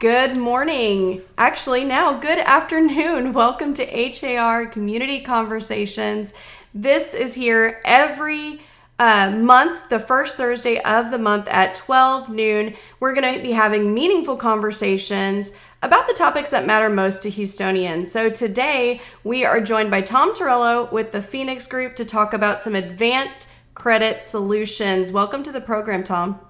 Good morning. Actually, now good afternoon. Welcome to HAR Community Conversations. This is here every month, the first Thursday of the month at 12 noon. We're going to be having meaningful conversations about the topics that matter most to Houstonians. So today we are joined by Tom Torello with the Phenix Group to talk about some advanced credit solutions. Welcome to the program, Tom.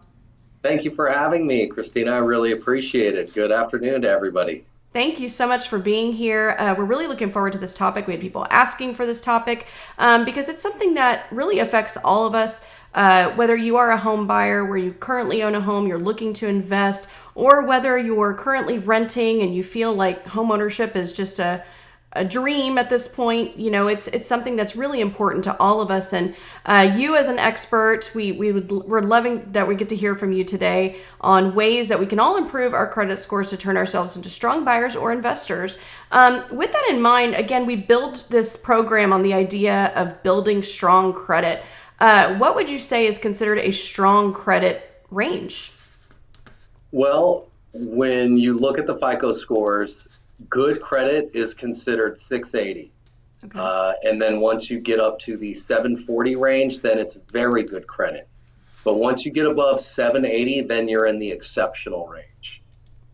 Thank you for having me, Christina. I really appreciate it. Good afternoon to everybody. Thank you so much for being here. We're really looking forward to this topic. We had people asking for this topic because it's something that really affects all of us, whether you are a home buyer where you currently own a home, you're looking to invest, or whether you're currently renting and you feel like home ownership is just a dream at this point. You know, it's something that's really important to all of us. And you as an expert, we're loving that we get to hear from you today on ways that we can all improve our credit scores to turn ourselves into strong buyers or investors. With that in mind, again, we build this program on the idea of building strong credit. What would you say is considered a strong credit range? Well, when you look at the FICO scores, good credit is considered 680. Okay. And then once you get up to the 740 range, then it's very good credit. But once you get above 780, then you're in the exceptional range.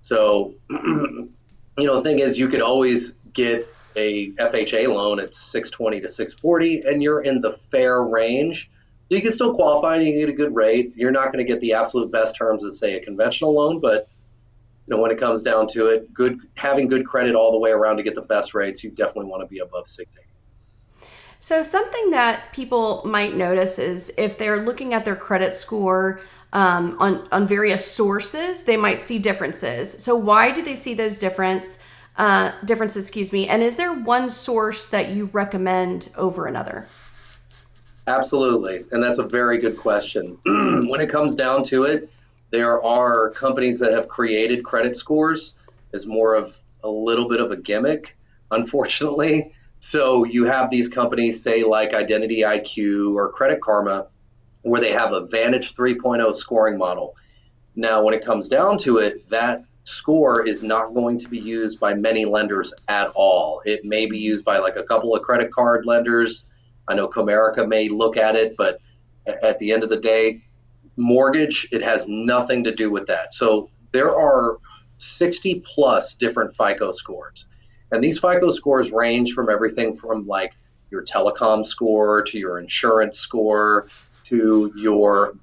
So, the thing is, you could always get a FHA loan at 620 to 640, and you're in the fair range. So you can still qualify and you can get a good rate. You're not going to get the absolute best terms as, say, a conventional loan, but when it comes down to it, having good credit all the way around to get the best rates, you definitely want to be above 680. So something that people might notice is if they're looking at their credit score on various sources, they might see differences. So why do they see those differences? And is there one source that you recommend over another? Absolutely, and that's a very good question. When it comes down to it, there are companies that have created credit scores as more of a little bit of a gimmick, unfortunately. So you have these companies, say like Identity IQ or Credit Karma, where they have a Vantage 3.0 scoring model. Now, when it comes down to it, that score is not going to be used by many lenders at all. It may be used by like a couple of credit card lenders. I know Comerica may look at it, but at the end of the day, mortgage, it has nothing to do with that. So there are 60 plus different FICO scores. And these FICO scores range from everything from like your telecom score to your insurance score to your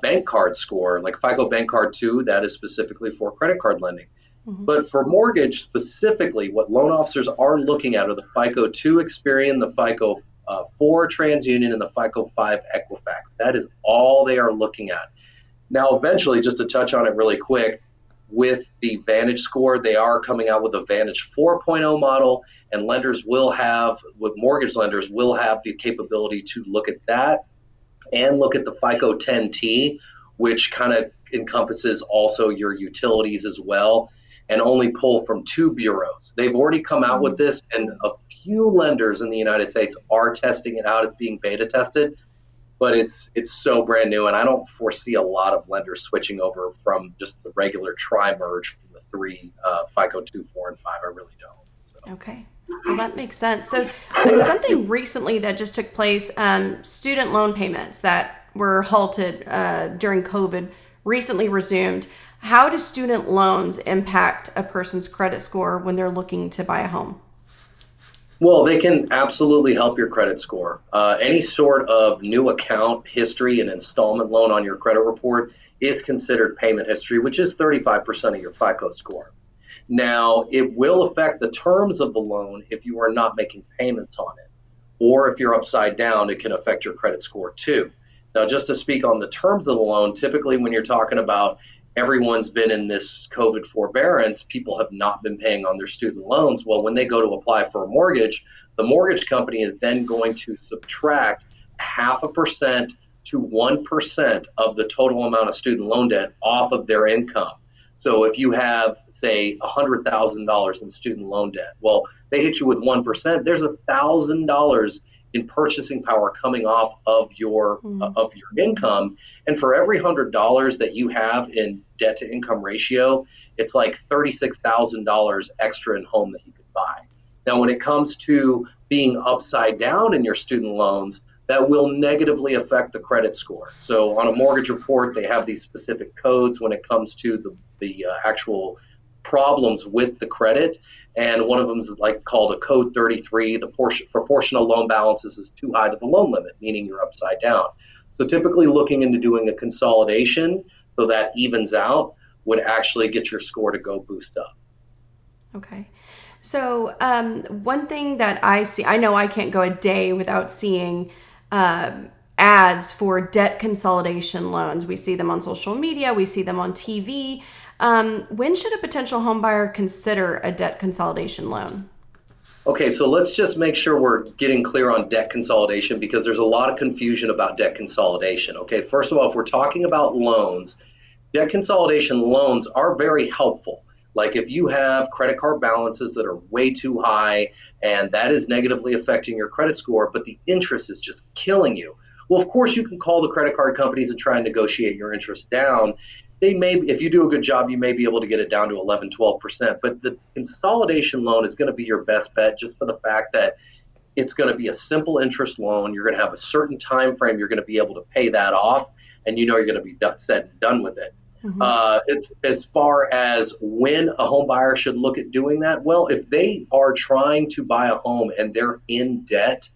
bank card score, like FICO Bank Card 2, that is specifically for credit card lending. Mm-hmm. But for mortgage specifically, what loan officers are looking at are the FICO 2 Experian, the FICO 4 TransUnion, and the FICO 5 Equifax. That is all they are looking at. Now, eventually, just to touch on it really quick, with the Vantage score, they are coming out with a Vantage 4.0 model, and mortgage lenders will have the capability to look at that and look at the FICO 10T, which kind of encompasses also your utilities as well, and only pull from 2 bureaus. They've already come out with this, and a few lenders in the United States are testing it out. It's being beta tested, but it's so brand new, and I don't foresee a lot of lenders switching over from just the regular tri-merge from the 3 FICO 2, 4, and 5. I really don't. So. Okay. Well, that makes sense. So something recently that just took place, student loan payments that were halted during COVID recently resumed. How do student loans impact a person's credit score when they're looking to buy a home? Well, they can absolutely help your credit score. Any sort of new account history and installment loan on your credit report is considered payment history, which is 35% of your FICO score. Now, it will affect the terms of the loan if you are not making payments on it. Or if you're upside down, it can affect your credit score too. Now, just to speak on the terms of the loan, typically when you're talking about everyone's been in this COVID forbearance, people have not been paying on their student loans. Well, when they go to apply for a mortgage, the mortgage company is then going to subtract 0.5% to 1% of the total amount of student loan debt off of their income. So if you have, say, $100,000 in student loan debt, well, they hit you with 1%, there's $1,000 in purchasing power coming off of your income. And for every $100 that you have in debt to income ratio, it's like $36,000 extra in home that you could buy. Now, when it comes to being upside down in your student loans, that will negatively affect the credit score. So on a mortgage report, they have these specific codes when it comes to the actual problems with the credit. And one of them is like called a code 33. The proportion of loan balances is too high to the loan limit, meaning you're upside down. So typically looking into doing a consolidation so that evens out would actually get your score to go boost up. Okay. So one thing that I see, I know I can't go a day without seeing ads for debt consolidation loans. We see them on social media, we see them on TV. When should a potential home buyer consider a debt consolidation loan? Okay, so let's just make sure we're getting clear on debt consolidation because there's a lot of confusion about debt consolidation. Okay, first of all, if we're talking about loans, debt consolidation loans are very helpful. Like if you have credit card balances that are way too high and that is negatively affecting your credit score, but the interest is just killing you. Well, of course, you can call the credit card companies and try and negotiate your interest down. They may, if you do a good job, you may be able to get it down to 11, 12%. But the consolidation loan is going to be your best bet just for the fact that it's going to be a simple interest loan. You're going to have a certain time frame you're going to be able to pay that off, and you know you're going to be said and done with it. It's as far as when a home buyer should look at doing that. Well, if they are trying to buy a home and they're in debt,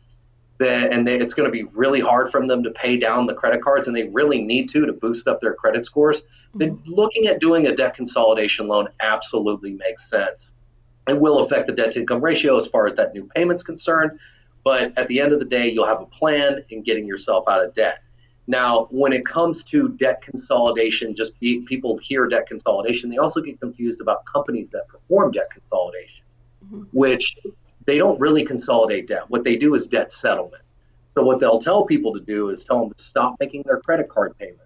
it's going to be really hard for them to pay down the credit cards, and they really need to boost up their credit scores. Then looking at doing a debt consolidation loan absolutely makes sense. It will affect the debt to income ratio as far as that new payment's concerned, but at the end of the day, you'll have a plan in getting yourself out of debt. Now, when it comes to debt consolidation, people hear debt consolidation, they also get confused about companies that perform debt consolidation, which they don't really consolidate debt. What they do is debt settlement. So what they'll tell people to do is tell them to stop making their credit card payments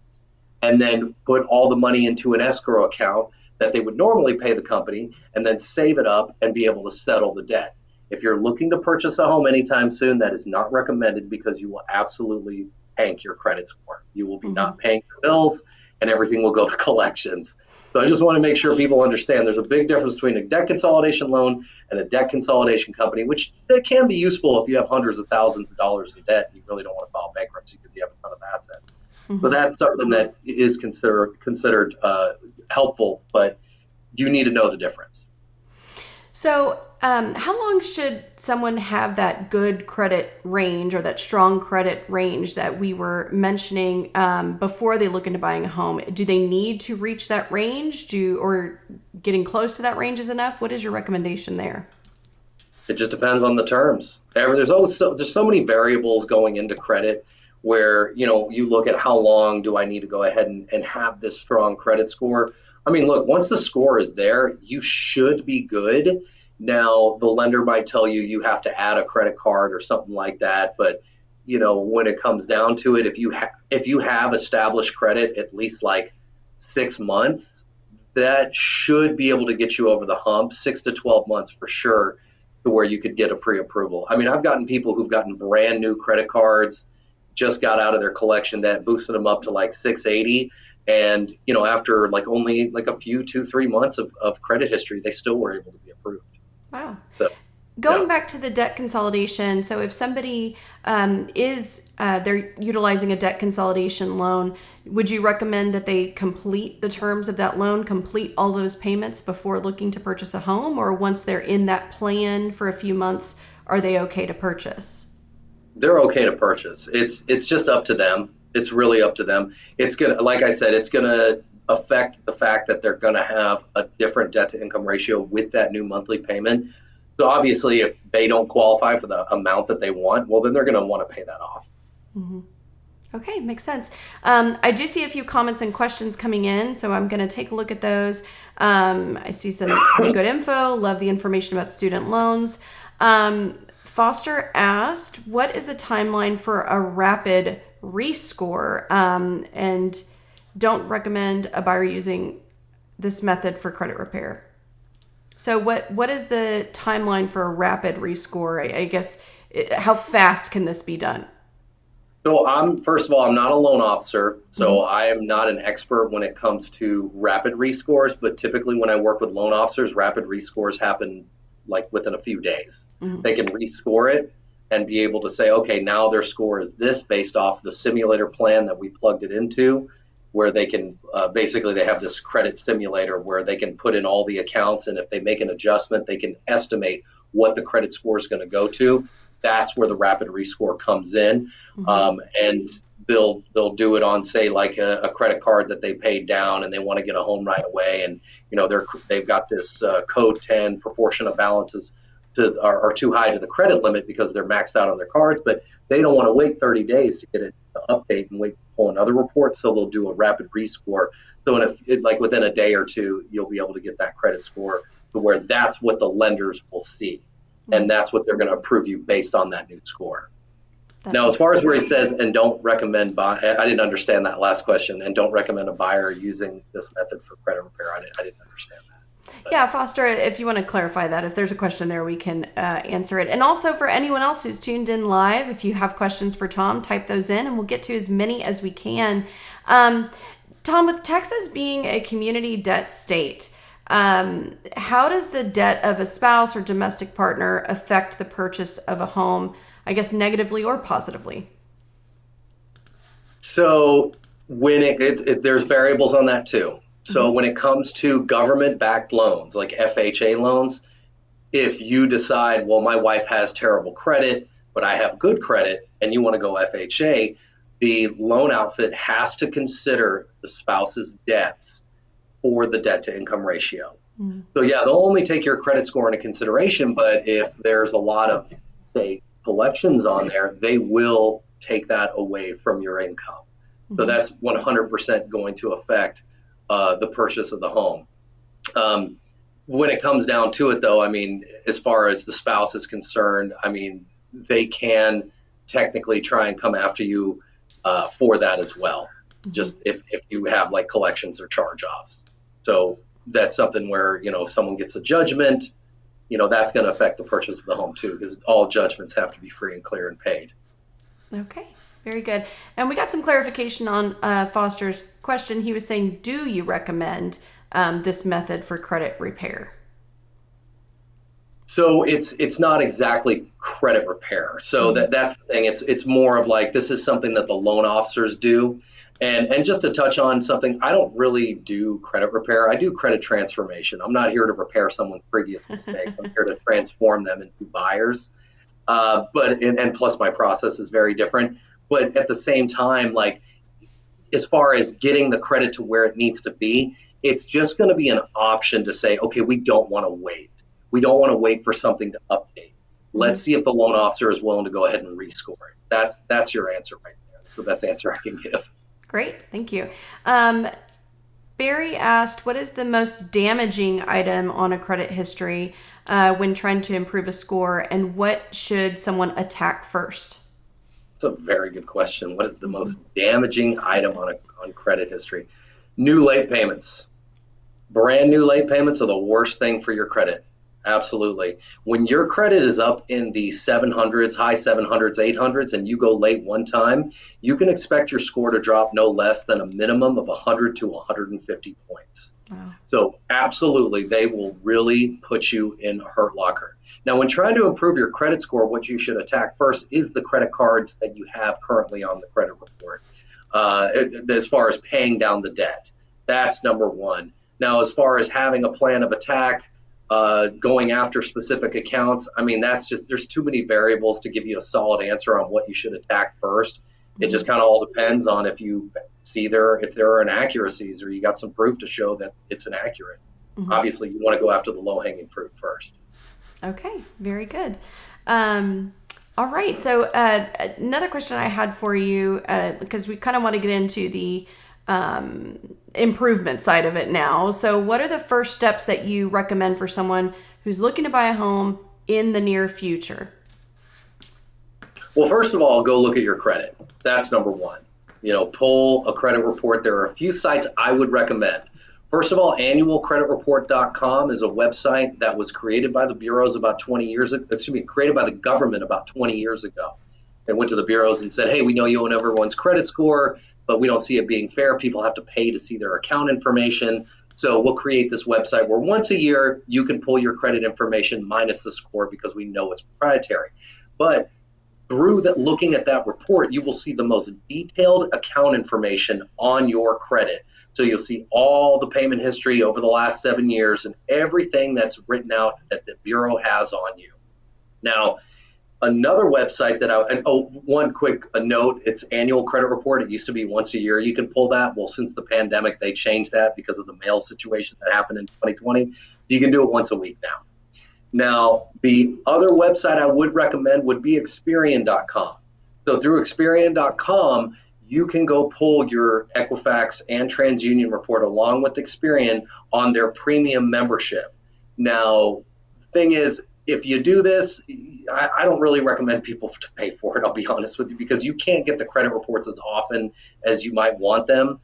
and then put all the money into an escrow account that they would normally pay the company and then save it up and be able to settle the debt. If you're looking to purchase a home anytime soon, that is not recommended because you will absolutely tank your credit score. You will be not paying your bills and everything will go to collections. So I just want to make sure people understand there's a big difference between a debt consolidation loan and a debt consolidation company, which it can be useful if you have hundreds of thousands of dollars in debt and you really don't want to file bankruptcy because you have a ton of assets. So that's something that is considered helpful, but you need to know the difference. So how long should someone have that good credit range or that strong credit range that we were mentioning before they look into buying a home? Do they need to reach that range? Or getting close to that range is enough? What is your recommendation there? It just depends on the terms. There's so many variables going into credit where, you look at how long do I need to go ahead and have this strong credit score. I mean, look, once the score is there, you should be good. Now, the lender might tell you have to add a credit card or something like that. But, when it comes down to it, if you have established credit at least like 6 months, that should be able to get you over the hump, 6 to 12 months for sure, to where you could get a pre-approval. I mean, I've gotten people who've gotten brand new credit cards, just got out of their collection debt, boosted them up to like 680. And, after like only like a few, 2-3 months of credit history, they still were able to be approved. Wow. So, Going back to the debt consolidation, so if somebody they're utilizing a debt consolidation loan, would you recommend that they complete the terms of that loan, complete all those payments before looking to purchase a home? Or once they're in that plan for a few months, are they okay to purchase? They're okay to purchase. It's just up to them. It's really up to them. It's gonna, like I said, it's gonna affect the fact that they're gonna have a different debt to income ratio with that new monthly payment. So obviously, if they don't qualify for the amount that they want, well, then they're gonna want to pay that off. Okay, makes sense. I do see a few comments and questions coming in, so I'm going to take a look at those. I see some good info. Love the information about student loans. Foster asked, what is the timeline for a rapid rescore? And don't recommend a buyer using this method for credit repair. So what is the timeline for a rapid rescore? I guess How fast can this be done? So first of all, I'm not a loan officer, so Mm-hmm. I am not an expert when it comes to rapid rescores, but typically when I work with loan officers, rapid rescores happen like within a few days. Mm-hmm. They can rescore it and be able to say, okay, now their score is this based off the simulator plan that we plugged it into, where they can basically they have this credit simulator where they can put in all the accounts, and if they make an adjustment, they can estimate what the credit score is going to go to. That's where the rapid rescore comes in, Mm-hmm. and they'll do it on, say, like a credit card that they paid down and they want to get a home right away, and they've got this code 10 proportion of balances are too high to the credit limit because they're maxed out on their cards, but they don't want to wait 30 days to get it to update and wait to pull another report, so they'll do a rapid rescore. So like within a day or two, you'll be able to get that credit score to where that's what the lenders will see, and that's what they're going to approve you based on that new score. That Now, as makes far as where he sense. says, and don't recommend I didn't understand that last question, and don't recommend a buyer using this method for credit repair. I didn't understand that. But Yeah, Foster, if you want to clarify that, if there's a question there, we can answer it. And also for anyone else who's tuned in live, if you have questions for Tom, type those in and we'll get to as many as we can. Um, Tom, with Texas being a community debt state, how does the debt of a spouse or domestic partner affect the purchase of a home, I guess negatively or positively? so when there's variables on that too. So Mm-hmm. when it comes to government-backed loans, like FHA loans, if you decide, well, my wife has terrible credit, but I have good credit, and you want to go FHA, the loan outfit has to consider the spouse's debts for the debt to income ratio. So yeah, they'll only take your credit score into consideration, but if there's a lot of, say, collections on there, they will take that away from your income. So Mm-hmm. that's 100% going to affect the purchase of the home. Um, when it comes down to it, though, I mean, as far as the spouse is concerned, I mean, they can technically try and come after you for that as well, Mm-hmm. just if you have like collections or charge offs. So that's something where, if someone gets a judgment, that's going to affect the purchase of the home too, because all judgments have to be free and clear and paid. Okay, very good. And we got some clarification on Foster's question. He was saying, do you recommend this method for credit repair? So it's not exactly credit repair. So Mm-hmm. that's the thing. It's more of like this is something that the loan officers do. And just to touch on something, I don't really do credit repair. I do credit transformation. I'm not here to repair someone's previous mistakes. I'm here to transform them into buyers. And plus my process is very different. But at the same time, like as far as getting the credit to where it needs to be, it's just going to be an option to say, okay, we don't want to wait. We don't want to wait for something to update. Mm-hmm. Let's see if the loan officer is willing to go ahead and rescore it. That's your answer right there. That's the best answer I can give. Great, thank you. Um, Barry asked, what is the most damaging item on a credit history when trying to improve a score, and what should someone attack first? It's a very good question. What is the Mm-hmm. most damaging item on credit history? New late payments. Brand new late payments are the worst thing for your credit. Absolutely. When your credit is up in the 700s, high 700s, 800s, and you go late one time, you can expect your score to drop no less than a minimum of 100 to 150 points. Wow. So, absolutely, they will really put you in a hurt locker. Now, when trying to improve your credit score, what you should attack first is the credit cards that you have currently on the credit report, as far as paying down the debt. That's number one. Now, as far as having a plan of attack, going after specific accounts, I mean, there's too many variables to give you a solid answer on what you should attack first. It Mm-hmm. just kind of all depends on if there are inaccuracies or you got some proof to show that it's inaccurate. Mm-hmm. Obviously, you want to go after the low hanging fruit first. Okay, very good. All right, so another question I had for you, because we kind of want to get into the improvement side of it now. So, what are the first steps that you recommend for someone who's looking to buy a home in the near future? Well, first of all, go look at your credit. That's number one. Pull a credit report. There are a few sites I would recommend. First of all, annualcreditreport.com is a website that was created by the bureaus about 20 years ago, created by the government about 20 years ago. They went to the bureaus and said, hey, we know you own everyone's credit score, but we don't see it being fair. People have to pay to see their account information. So we'll create this website where once a year you can pull your credit information minus the score because we know it's proprietary. But through that, looking at that report, you will see the most detailed account information on your credit. So you'll see all the payment history over the last 7 years and everything that's written out that the bureau has on you. Now, another website that one quick note, it's annual credit report. It used to be once a year you can pull that. Well, since the pandemic, they changed that because of the mail situation that happened in 2020. So you can do it once a week now. Now, the other website I would recommend would be Experian.com. So through Experian.com, you can go pull your Equifax and TransUnion report along with Experian on their premium membership. Now, the thing is, if you do this, I don't really recommend people to pay for it, I'll be honest with you, because you can't get the credit reports as often as you might want them.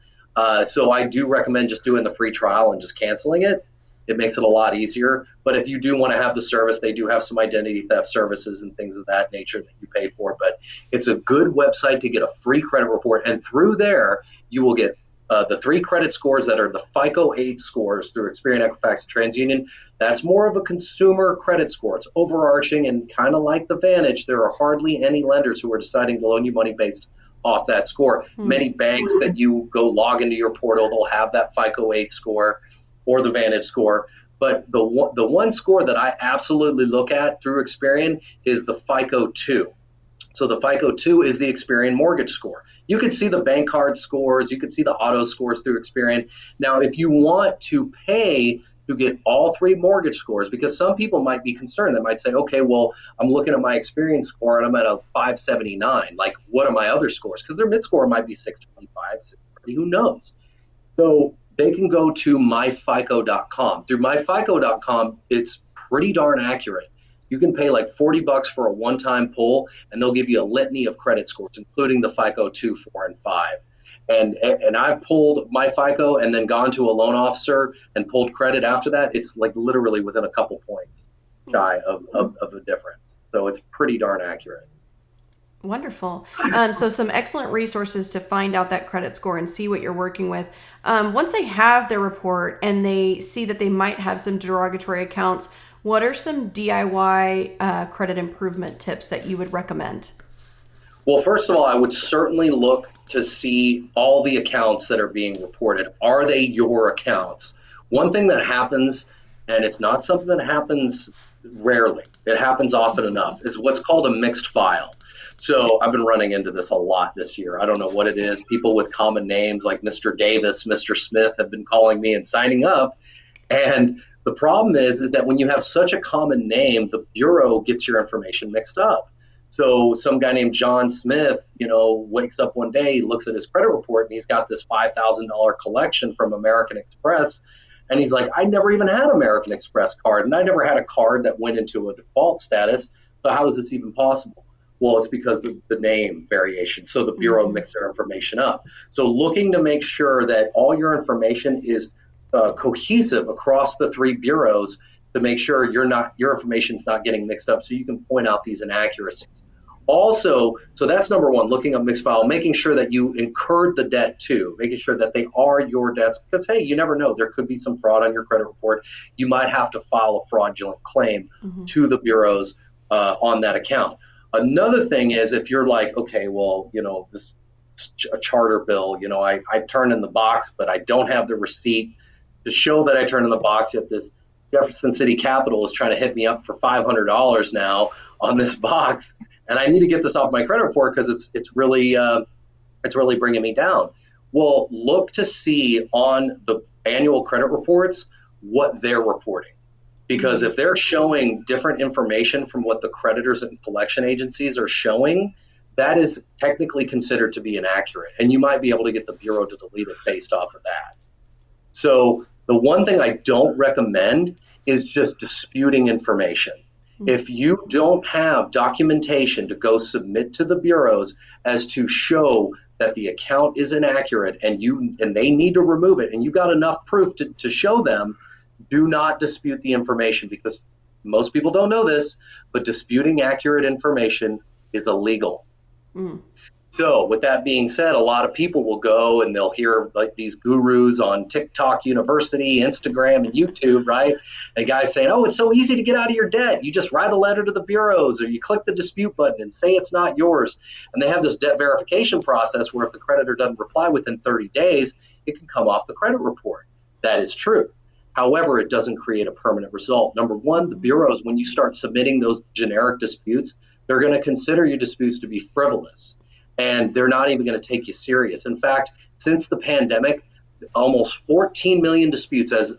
So I do recommend just doing the free trial and just canceling it. It makes it a lot easier. But if you do want to have the service, they do have some identity theft services and things of that nature that you pay for. But it's a good website to get a free credit report. And through there, you will get the 3 credit scores that are the FICO 8 scores through Experian, Equifax, and TransUnion. That's more of a consumer credit score. It's overarching, and kind of like the Vantage, there are hardly any lenders who are deciding to loan you money based off that score. Many banks that you go log into your portal, they'll have that FICO 8 score or the Vantage score. But the one score that I absolutely look at through Experian is the FICO 2. So the FICO 2 is the Experian mortgage score. You can see the bank card scores, you can see the auto scores through Experian. Now, if you want to pay to get all 3 mortgage scores, because some people might be concerned, they might say, okay, well, I'm looking at my Experian score and I'm at a 579. Like, what are my other scores? Because their mid score might be 625, 630, who knows? So they can go to myfico.com. Through myfico.com, it's pretty darn accurate. You can pay like $40 for a one-time pull, and they'll give you a litany of credit scores, including the FICO 2, 4, and 5. And I've pulled my FICO and then gone to a loan officer and pulled credit after that. It's like literally within a couple points shy of a difference. So it's pretty darn accurate. Wonderful. So some excellent resources to find out that credit score and see what you're working with. Once they have their report and they see that they might have some derogatory accounts, what are some DIY credit improvement tips that you would recommend? Well, first of all, I would certainly look to see all the accounts that are being reported. Are they your accounts? One thing that happens, and it's not something that happens rarely, it happens often enough, is what's called a mixed file. So I've been running into this a lot this year. I don't know what it is. People with common names like Mr. Davis, Mr. Smith have been calling me and signing up. And the problem is that when you have such a common name, the bureau gets your information mixed up. So some guy named John Smith, wakes up one day, looks at his credit report, and he's got this $5,000 collection from American Express. And he's like, I never even had American Express card, and I never had a card that went into a default status. So how is this even possible? Well, it's because of the name variation. So the bureau mixed their information up. So looking to make sure that all your information is cohesive across the 3 bureaus to make sure your information's not getting mixed up, so you can point out these inaccuracies. Also, so that's number one, looking up mixed file, making sure that you incurred the debt too, making sure that they are your debts, because hey, you never know, there could be some fraud on your credit report. You might have to file a fraudulent claim to the bureaus on that account. Another thing is if you're like, okay, well, this a charter bill, I turned in the box, but I don't have the receipt to show that I turned in the box, yet this Jefferson City Capital is trying to hit me up for $500 now on this box, and I need to get this off my credit report because it's really bringing me down. Well, look to see on the annual credit reports what they're reporting, because if they're showing different information from what the creditors and collection agencies are showing, that is technically considered to be inaccurate, and you might be able to get the bureau to delete it based off of that. So the one thing I don't recommend is just disputing information. If you don't have documentation to go submit to the bureaus as to show that the account is inaccurate and they need to remove it, and you've got enough proof to show them, do not dispute the information, because most people don't know this, but disputing accurate information is illegal. So with that being said, a lot of people will go and they'll hear like these gurus on TikTok University, Instagram, and YouTube, right? And guys saying, oh, it's so easy to get out of your debt. You just write a letter to the bureaus, or you click the dispute button and say it's not yours. And they have this debt verification process where if the creditor doesn't reply within 30 days, it can come off the credit report. That is true. However, it doesn't create a permanent result. Number one, the bureaus, when you start submitting those generic disputes, they're going to consider your disputes to be frivolous. And they're not even going to take you serious. In fact, since the pandemic, almost 14 million disputes as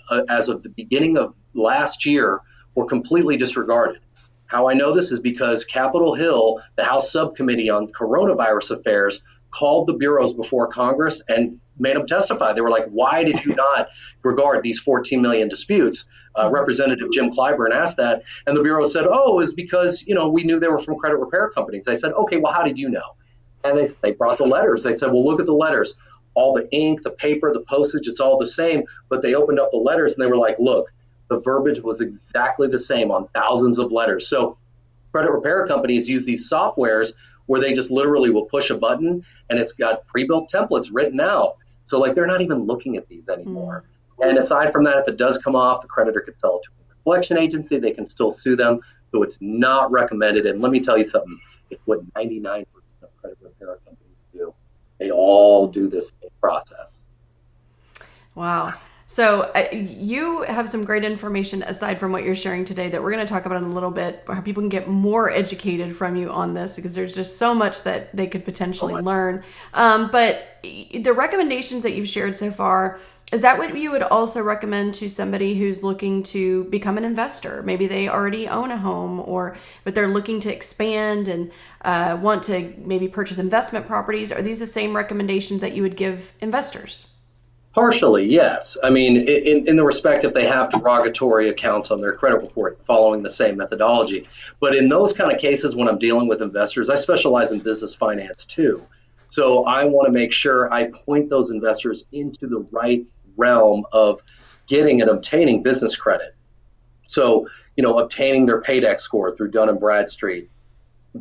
of the beginning of last year were completely disregarded. How I know this is because Capitol Hill, the House Subcommittee on Coronavirus Affairs, called the bureaus before Congress and made them testify. They were like, why did you not regard these 14 million disputes? Representative Jim Clyburn asked that, and the bureau said, oh, it's because we knew they were from credit repair companies. I said, okay, well, how did you know? And they brought the letters. They said, well, look at the letters. All the ink, the paper, the postage, it's all the same. But they opened up the letters and they were like, look, the verbiage was exactly the same on thousands of letters. So credit repair companies use these softwares where they just literally will push a button and it's got pre-built templates written out. So like they're not even looking at these anymore. And aside from that, if it does come off, the creditor can sell it to a collection agency. They can still sue them. So it's not recommended. And let me tell you something. It's what 99% of credit repair companies do. They all do this process. Wow. So you have some great information aside from what you're sharing today that we're going to talk about in a little bit, how people can get more educated from you on this, because there's just so much that they could potentially learn. But the recommendations that you've shared so far, is that what you would also recommend to somebody who's looking to become an investor? Maybe they already own a home, but they're looking to expand and want to maybe purchase investment properties. Are these the same recommendations that you would give investors? Partially, yes. I mean, in the respect if they have derogatory accounts on their credit report following the same methodology. But in those kind of cases, when I'm dealing with investors, I specialize in business finance too. So I want to make sure I point those investors into the right realm of getting and obtaining business credit. So, obtaining their paydex score through Dun & Bradstreet,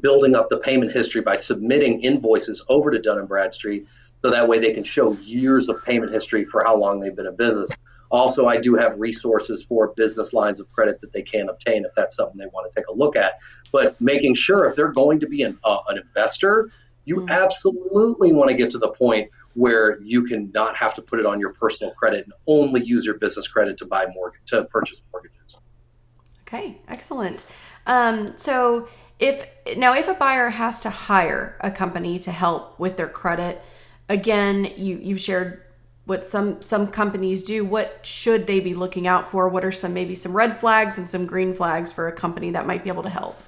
building up the payment history by submitting invoices over to Dun & Bradstreet, so that way they can show years of payment history for how long they've been in business. Also, I do have resources for business lines of credit that they can obtain if that's something they want to take a look at. But making sure if they're going to be an investor, you absolutely want to get to the point where you can not have to put it on your personal credit and only use your business credit to purchase mortgages. Okay, excellent. So if a buyer has to hire a company to help with their credit, again, you've shared what some companies do. What should they be looking out for? What are maybe some red flags and some green flags for a company that might be able to help?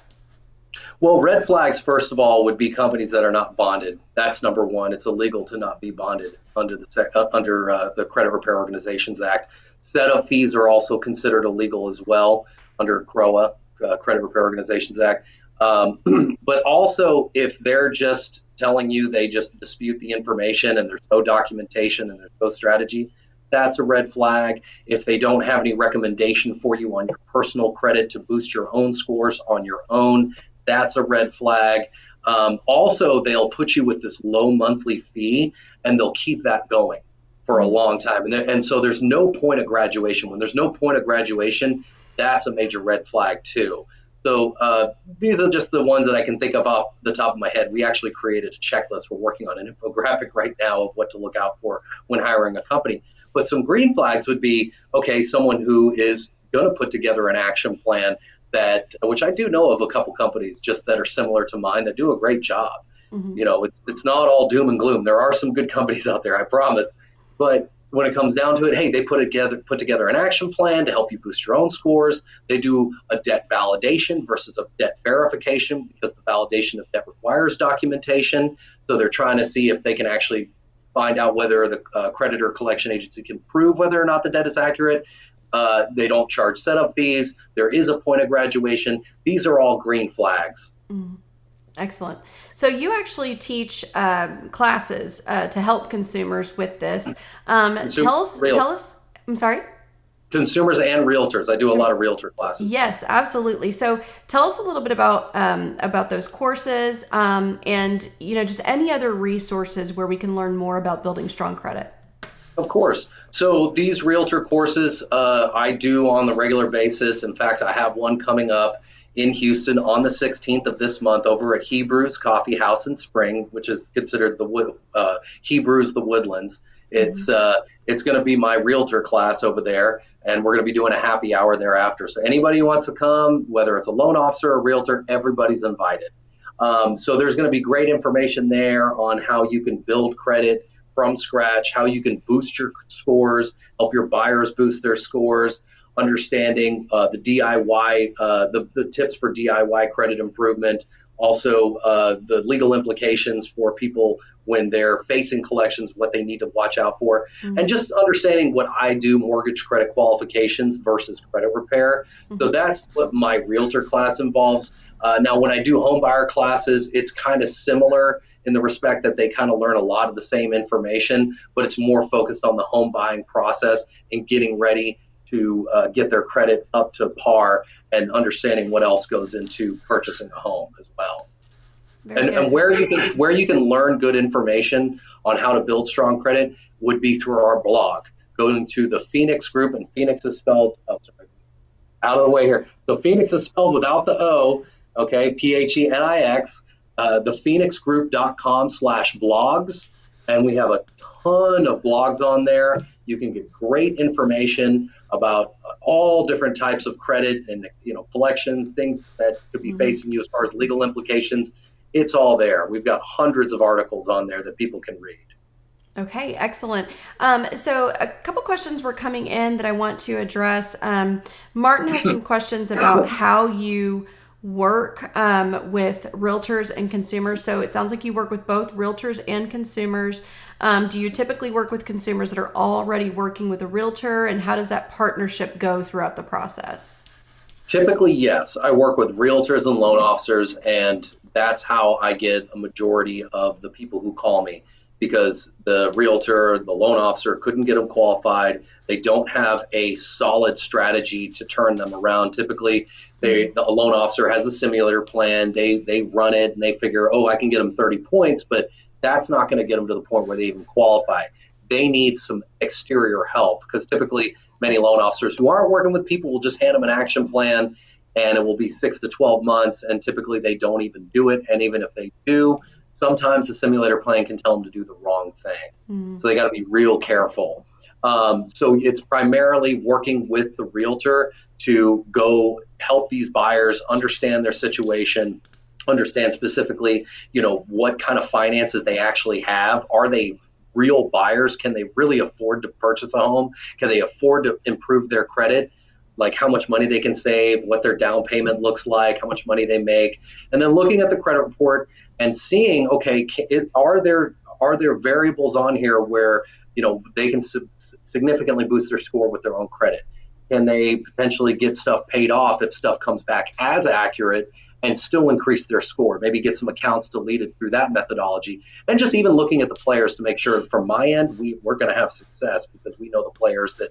Well, red flags, first of all, would be companies that are not bonded. That's number one. It's illegal to not be bonded under the Credit Repair Organizations Act. Setup fees are also considered illegal as well under CROA, Credit Repair Organizations Act. But also, if they're just telling you they just dispute the information and there's no documentation and there's no strategy, that's a red flag. If they don't have any recommendation for you on your personal credit to boost your own scores on your own, that's a red flag. Also, they'll put you with this low monthly fee and they'll keep that going for a long time. And so there's no point of graduation. When there's no point of graduation, that's a major red flag too. So these are just the ones that I can think of off the top of my head. We actually created a checklist. We're working on an infographic right now of what to look out for when hiring a company. But some green flags would be, okay, someone who is going to put together an action plan which I do know of a couple companies just that are similar to mine that do a great job. Mm-hmm. It's not all doom and gloom. There are some good companies out there, I promise. But when it comes down to it, hey, they put together an action plan to help you boost your own scores. They do a debt validation versus a debt verification because the validation of debt requires documentation. So they're trying to see if they can actually find out whether the creditor collection agency can prove whether or not the debt is accurate. They don't charge setup fees. There is a point of graduation. These are all green flags. Excellent. So you actually teach classes to help consumers with this. Tell us. I'm sorry. Consumers and realtors. I do a lot of realtor classes. Yes, absolutely. So tell us a little bit about those courses, and just any other resources where we can learn more about building strong credit. Of course. So these realtor courses I do on the regular basis. In fact, I have one coming up in Houston on the 16th of this month over at Hebrews Coffee House in Spring, which is considered Hebrews the Woodlands. It's going to be my realtor class over there, and we're going to be doing a happy hour thereafter. So anybody who wants to come, whether it's a loan officer or a realtor, everybody's invited. So there's going to be great information there on how you can build credit from scratch, how you can boost your scores, help your buyers boost their scores, understanding the DIY, the tips for DIY credit improvement, also the legal implications for people when they're facing collections, what they need to watch out for, and just understanding what I do, mortgage credit qualifications versus credit repair. So that's what my realtor class involves. Now, when I do home buyer classes, it's kind of similar in the respect that they kind of learn a lot of the same information, but it's more focused on the home buying process and getting ready to get their credit up to par and understanding what else goes into purchasing a home as well. And where you can learn good information on how to build strong credit would be through our blog. Going to the Phenix Group, and Phenix is spelled out of the way here. So Phenix is spelled without the O, okay, Phenix. thephenixgroup.com/blogs, and we have a ton of blogs on there. You can get great information about all different types of credit and collections, things that could be facing you as far as legal implications. It's all there. We've got hundreds of articles on there that people can read. Okay, excellent. So a couple questions were coming in that I want to address. Martin has some questions about how you work with realtors and consumers. So it sounds like you work with both realtors and consumers. Do you typically work with consumers that are already working with a realtor, and how does that partnership go throughout the process? Typically, yes. I work with realtors and loan officers, and that's how I get a majority of the people who call me, because the realtor, the loan officer couldn't get them qualified. They don't have a solid strategy to turn them around. Typically, the loan officer has a simulator plan. They run it and they figure, I can get them 30 points, but that's not going to get them to the point where they even qualify. They need some exterior help, because typically many loan officers who aren't working with people will just hand them an action plan, and it will be 6 to 12 months, and typically they don't even do it. And even if they do, sometimes the simulator plan can tell them to do the wrong thing. So they got to be real careful. So it's primarily working with the realtor to go help these buyers understand their situation, understand specifically, what kind of finances they actually have. Are they real buyers? Can they really afford to purchase a home? Can they afford to improve their credit? Like how much money they can save, what their down payment looks like, how much money they make, and then looking at the credit report and seeing, okay, are there variables on here where they can significantly boost their score with their own credit? Can they potentially get stuff paid off if stuff comes back as accurate and still increase their score? Maybe get some accounts deleted through that methodology, and just even looking at the players to make sure from my end we're going to have success, because we know the players that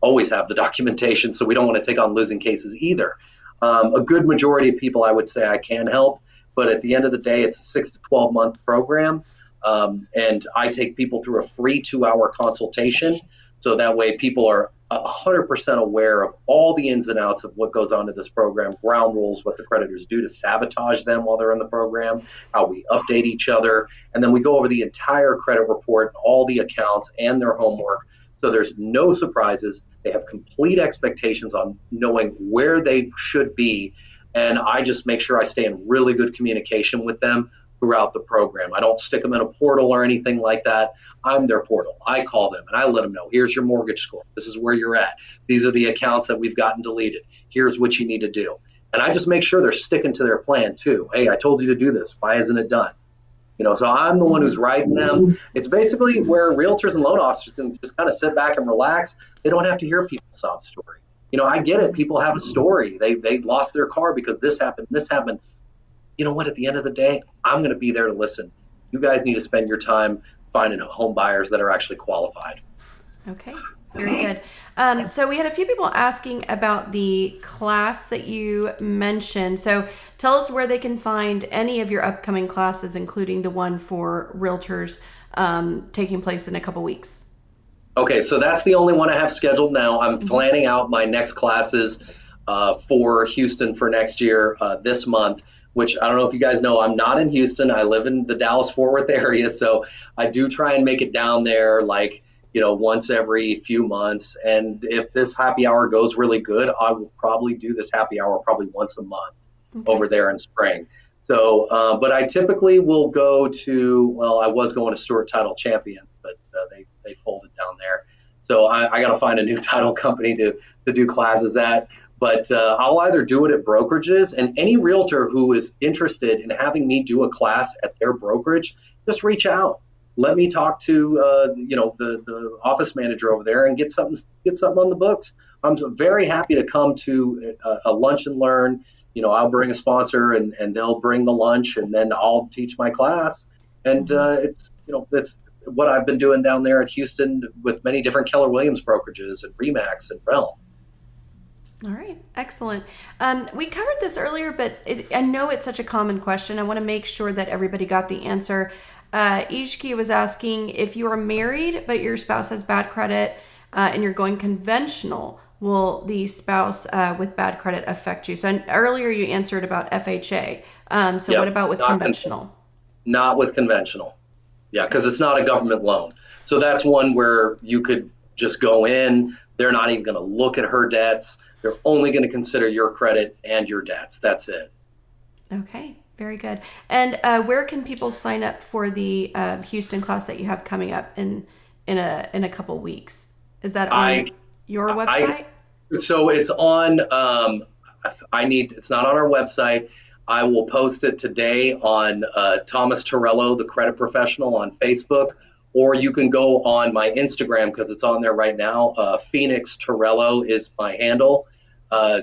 always have the documentation, so we don't want to take on losing cases either. A good majority of people I would say I can help, but at the end of the day, it's a 6 to 12 month program, and I take people through a free 2-hour consultation, so that way people are 100% aware of all the ins and outs of what goes on to this program, ground rules, what the creditors do to sabotage them while they're in the program, how we update each other, and then we go over the entire credit report, all the accounts, and their homework. So there's no surprises. They have complete expectations on knowing where they should be. And I just make sure I stay in really good communication with them throughout the program. I don't stick them in a portal or anything like that. I'm their portal. I call them and I let them know, here's your mortgage score. This is where you're at. These are the accounts that we've gotten deleted. Here's what you need to do. And I just make sure they're sticking to their plan too. Hey, I told you to do this. Why isn't it done? So I'm the one who's writing them. It's basically where realtors and loan officers can just kind of sit back and relax. They don't have to hear people's sob story. I get it. People have a story. They lost their car because this happened. you know what, at the end of the day, I'm going to be there to listen. You guys need to spend your time finding home buyers that are actually qualified. Okay, very good. So we had a few people asking about the class that you mentioned. So tell us where they can find any of your upcoming classes, including the one for realtors taking place in a couple weeks. Okay, so that's the only one I have scheduled now. I'm planning out my next classes for Houston for next year this month, which I don't know if you guys know, I'm not in Houston. I live in the Dallas-Fort Worth area, so I do try and make it down there like, once every few months. And if this happy hour goes really good, I will probably do this happy hour probably once a month Okay. over there in spring. So, but I typically will go to, well, I was going to Stewart Title Champion, but they folded down there. So I got to find a new title company to do classes at. But I'll either do it at brokerages, and any realtor who is interested in having me do a class at their brokerage, just reach out. Let me talk to the office manager over there and get something on the books. I'm very happy to come to a lunch and learn. I'll bring a sponsor, and they'll bring the lunch, and then I'll teach my class. And Mhm. it's what I've been doing down there in Houston with many different Keller Williams brokerages and Remax and Realm. All right, excellent. We covered this earlier, but I know it's such a common question. I want to make sure that everybody got the answer. Ishki was asking if you are married but your spouse has bad credit and you're going conventional, will the spouse with bad credit affect you? So earlier you answered about FHA. So what Yep, about with not conventional? not with conventional. Yeah, because it's not a government loan. So that's one where you could just go in. They're not even going to look at her debts. They're only going to consider your credit and your debts. That's it. Okay, very good. And where can people sign up for the Houston class that you have coming up in a couple weeks? Is that I on your I website? so it's on. It's not on our website. I will post it today on Thomas Torello, the credit professional, on Facebook, or you can go on my Instagram because it's on there right now. Phenix Torello is my handle.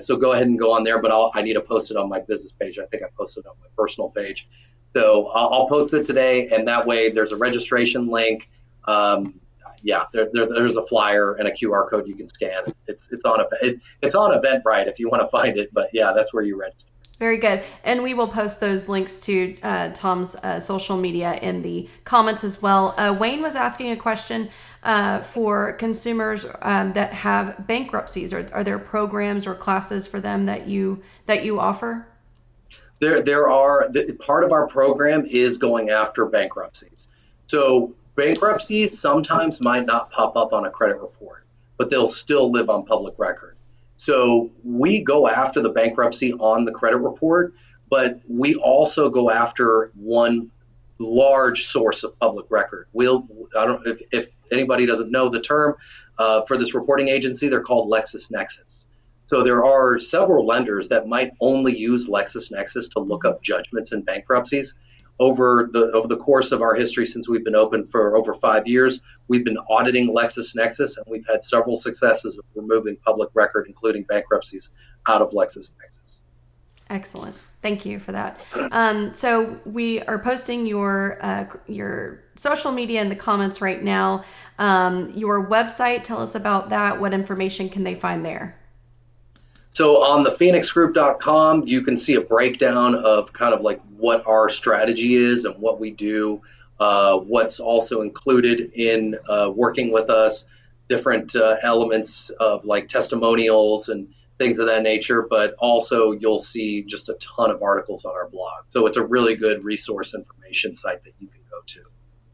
So go ahead and go on there, but I need to post it on my business page. I think I posted it on my personal page. So I'll post it today, and that way there's a registration link. Um, yeah, there's a flyer and a QR code you can scan. It's on Eventbrite if you want to find it, but yeah, that's where you register. Very good. And we will post those links to Tom's social media in the comments as well. Wayne was asking a question for consumers that have bankruptcies. Are there programs or classes for them that you offer? Part of our program is going after bankruptcies. So bankruptcies sometimes might not pop up on a credit report, but they'll still live on public record. So we go after the bankruptcy on the credit report, but we also go after one large source of public record. I don't if anybody doesn't know the term for this reporting agency, they're called LexisNexis. So there are several lenders that might only use LexisNexis to look up judgments in bankruptcies. Over the course of our history, since we've been open for over 5 years, we've been auditing LexisNexis, and we've had several successes of removing public record, including bankruptcies, out of LexisNexis. Excellent. Thank you for that. So we are posting your social media in the comments right now. Your website, tell us about that. What information can they find there? So on the phenixgroup.com, you can see a breakdown of kind of like what our strategy is and what we do, what's also included in working with us, different elements of like testimonials and things of that nature, but also you'll see just a ton of articles on our blog. So it's a really good resource information site that you can go to.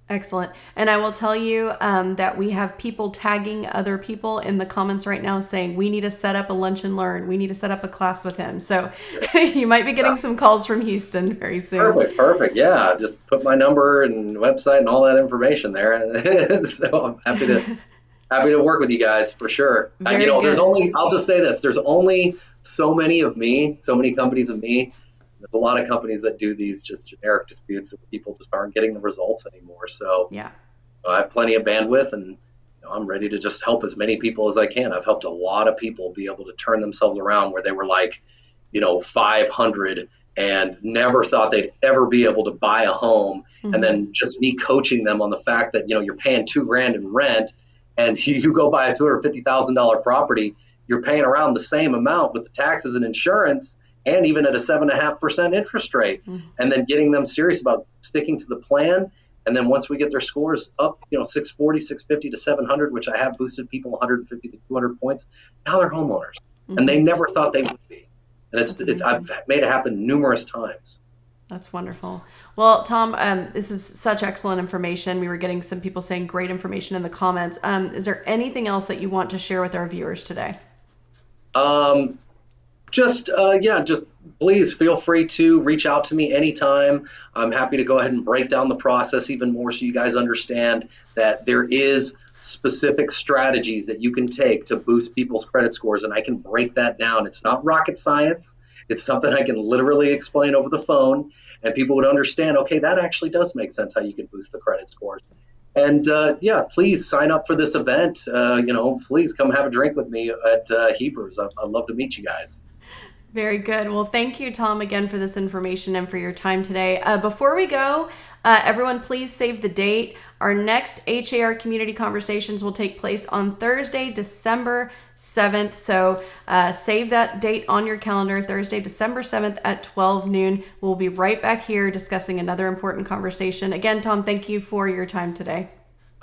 Excellent. And I will tell you that we have people tagging other people in the comments right now saying, we need to set up a lunch and learn. We need to set up a class with him. So you might be getting some calls from Houston very soon. Perfect, perfect. Yeah, just put my number and website and all that information there. So I'm happy to work with you guys for sure. And Very good. I'll just say this, there's only so many of me, so many companies of me. There's a lot of companies that do these just generic disputes that people just aren't getting the results anymore. So Yeah. I have plenty of bandwidth, and I'm ready to just help as many people as I can. I've helped a lot of people be able to turn themselves around where they were like, 500 and never thought they'd ever be able to buy a home. And Mm-hmm. then just me coaching them on the fact that, you're paying $2,000 in rent, and you go buy a $250,000 property, you're paying around the same amount with the taxes and insurance, and even at a 7.5% interest rate. Mm-hmm. And then getting them serious about sticking to the plan. And then once we get their scores up, 640, 650 to 700, which I have boosted people 150 to 200 points, now they're homeowners. And they never thought they would be. And I've made it happen numerous times. That's wonderful. Well, Tom, this is such excellent information. We were getting some people saying great information in the comments. Is there anything else that you want to share with our viewers today? Just please feel free to reach out to me anytime. I'm happy to go ahead and break down the process even more so you guys understand that there is specific strategies that you can take to boost people's credit scores, and I can break that down. It's not rocket science. It's something I can literally explain over the phone, and people would understand, okay, that actually does make sense how you can boost the credit scores. And please sign up for this event. Please come have a drink with me at Hebrews. I'd love to meet you guys. Very good. Well, thank you, Tom, again for this information and for your time today. Before we go, everyone, please save the date. Our next HAR Community Conversations will take place on Thursday, December 7th. So save that date on your calendar, Thursday, December 7th at 12 noon. We'll be right back here discussing another important conversation. Again, Tom, thank you for your time today.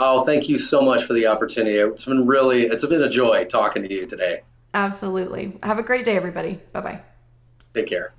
Oh, thank you so much for the opportunity. It's been a joy talking to you today. Absolutely. Have a great day, everybody. Bye-bye. Take care.